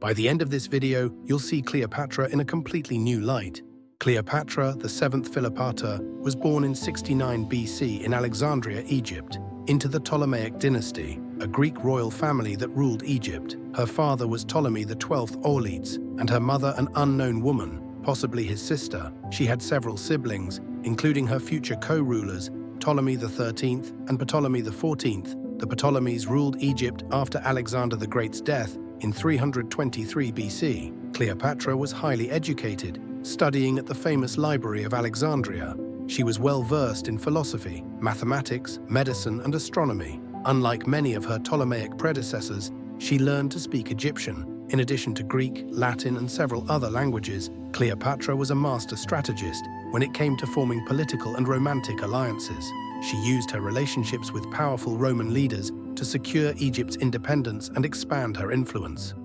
By the end of this video, you'll see Cleopatra in a completely new light. Cleopatra, the seventh Philopator, was born in 69 BC in Alexandria, Egypt, into the Ptolemaic dynasty, a Greek royal family that ruled Egypt. Her father was Ptolemy XII Auletes, and her mother an unknown woman, possibly his sister. She had several siblings, including her future co-rulers, Ptolemy XIII and Ptolemy XIV. The Ptolemies ruled Egypt after Alexander the Great's death in 323 BC. Cleopatra was highly educated, studying at the famous Library of Alexandria. She was well versed in philosophy, mathematics, medicine, and astronomy. Unlike many of her Ptolemaic predecessors, she learned to speak Egyptian. In addition to Greek, Latin, and several other languages, Cleopatra was a master strategist when it came to forming political and romantic alliances. She used her relationships with powerful Roman leaders to secure Egypt's independence and expand her influence.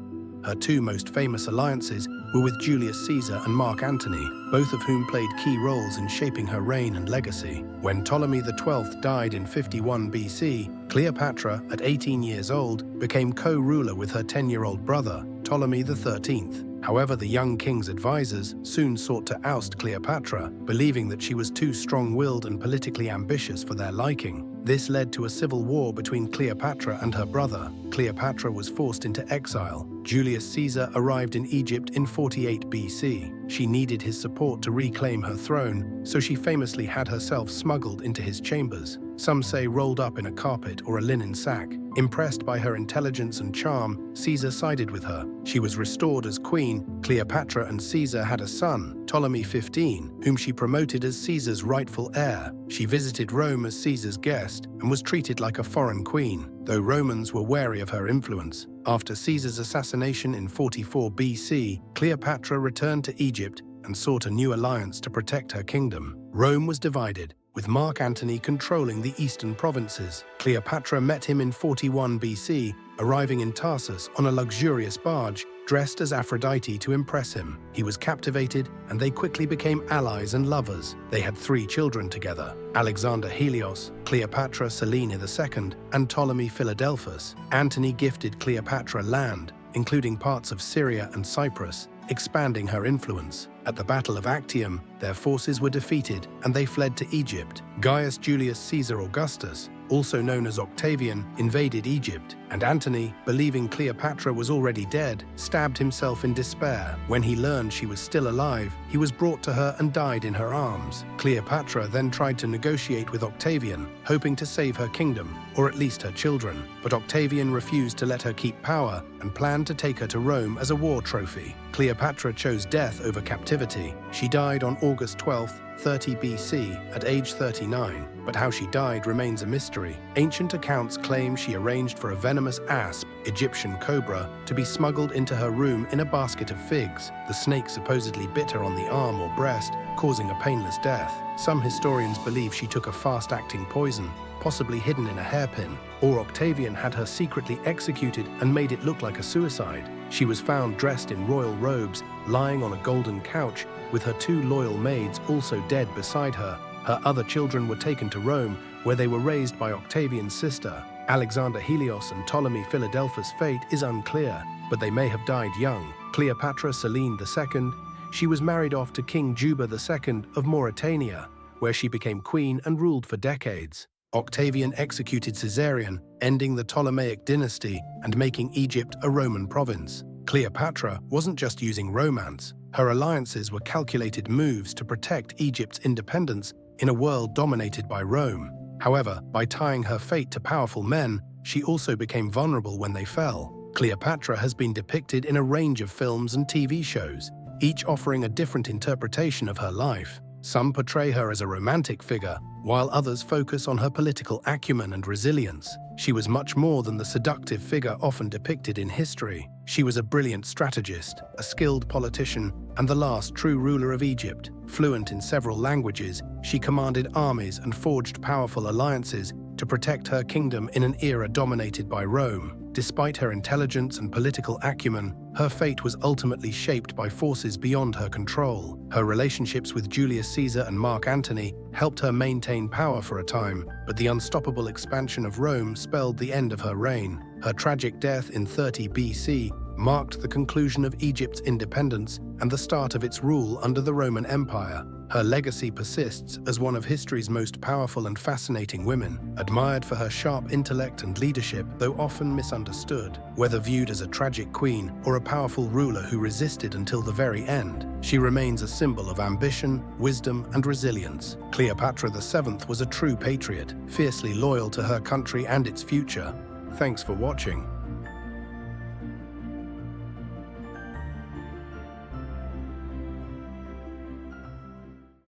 Her two most famous alliances were with Julius Caesar and Mark Antony, both of whom played key roles in shaping her reign and legacy. When Ptolemy XII died in 51 BC, Cleopatra, at 18 years old, became co-ruler with her 10-year-old brother, Ptolemy XIII. However, the young king's advisors soon sought to oust Cleopatra, believing that she was too strong-willed and politically ambitious for their liking. This led to a civil war between Cleopatra and her brother. Cleopatra was forced into exile. Julius Caesar arrived in Egypt in 48 BC. She needed his support to reclaim her throne, so she famously had herself smuggled into his chambers. Some say rolled up in a carpet or a linen sack. Impressed by her intelligence and charm, Caesar sided with her. She was restored as queen. Cleopatra and Caesar had a son, Ptolemy XV, whom she promoted as Caesar's rightful heir. She visited Rome as Caesar's guest and was treated like a foreign queen, though Romans were wary of her influence. After Caesar's assassination in 44 BC, Cleopatra returned to Egypt and sought a new alliance to protect her kingdom. Rome was divided, with Mark Antony controlling the eastern provinces. Cleopatra met him in 41 BC, arriving in Tarsus on a luxurious barge, dressed as Aphrodite to impress him. He was captivated, and they quickly became allies and lovers. They had 3 children together: Alexander Helios, Cleopatra Selene II, and Ptolemy Philadelphus. Antony gifted Cleopatra land, including parts of Syria and Cyprus, expanding her influence. At the Battle of Actium, their forces were defeated and they fled to Egypt. Gaius Julius Caesar Augustus, also known as Octavian, invaded Egypt, and Antony, believing Cleopatra was already dead, stabbed himself in despair. When he learned she was still alive, he was brought to her and died in her arms. Cleopatra then tried to negotiate with Octavian, hoping to save her kingdom, or at least her children. But Octavian refused to let her keep power and planned to take her to Rome as a war trophy. Cleopatra chose death over captivity. She died on August 12, 30 BC, at age 39, but how she died remains a mystery. Ancient accounts claim she arranged for a venomous asp, Egyptian cobra, to be smuggled into her room in a basket of figs. The snake supposedly bit her on the arm or breast, causing a painless death. Some historians believe she took a fast-acting poison, possibly hidden in a hairpin, or Octavian had her secretly executed and made it look like a suicide. She was found dressed in royal robes, lying on a golden couch, with her 2 loyal maids also dead beside her. Her other children were taken to Rome, where they were raised by Octavian's sister. Alexander Helios and Ptolemy Philadelphus' fate is unclear, but they may have died young. Cleopatra Selene II, she was married off to King Juba II of Mauritania, where she became queen and ruled for decades. Octavian executed Caesarion, ending the Ptolemaic dynasty and making Egypt a Roman province. Cleopatra wasn't just using romance. Her alliances were calculated moves to protect Egypt's independence in a world dominated by Rome. However, by tying her fate to powerful men, she also became vulnerable when they fell. Cleopatra has been depicted in a range of films and TV shows, each offering a different interpretation of her life. Some portray her as a romantic figure, while others focus on her political acumen and resilience. She was much more than the seductive figure often depicted in history. She was a brilliant strategist, a skilled politician, and the last true ruler of Egypt. Fluent in several languages, she commanded armies and forged powerful alliances to protect her kingdom in an era dominated by Rome. Despite her intelligence and political acumen, her fate was ultimately shaped by forces beyond her control. Her relationships with Julius Caesar and Mark Antony helped her maintain power for a time, but the unstoppable expansion of Rome spelled the end of her reign. Her tragic death in 30 BC marked the conclusion of Egypt's independence and the start of its rule under the Roman Empire. Her legacy persists as one of history's most powerful and fascinating women, admired for her sharp intellect and leadership, though often misunderstood. Whether viewed as a tragic queen or a powerful ruler who resisted until the very end, she remains a symbol of ambition, wisdom, and resilience. Cleopatra VII was a true patriot, fiercely loyal to her country and its future. Thanks for watching.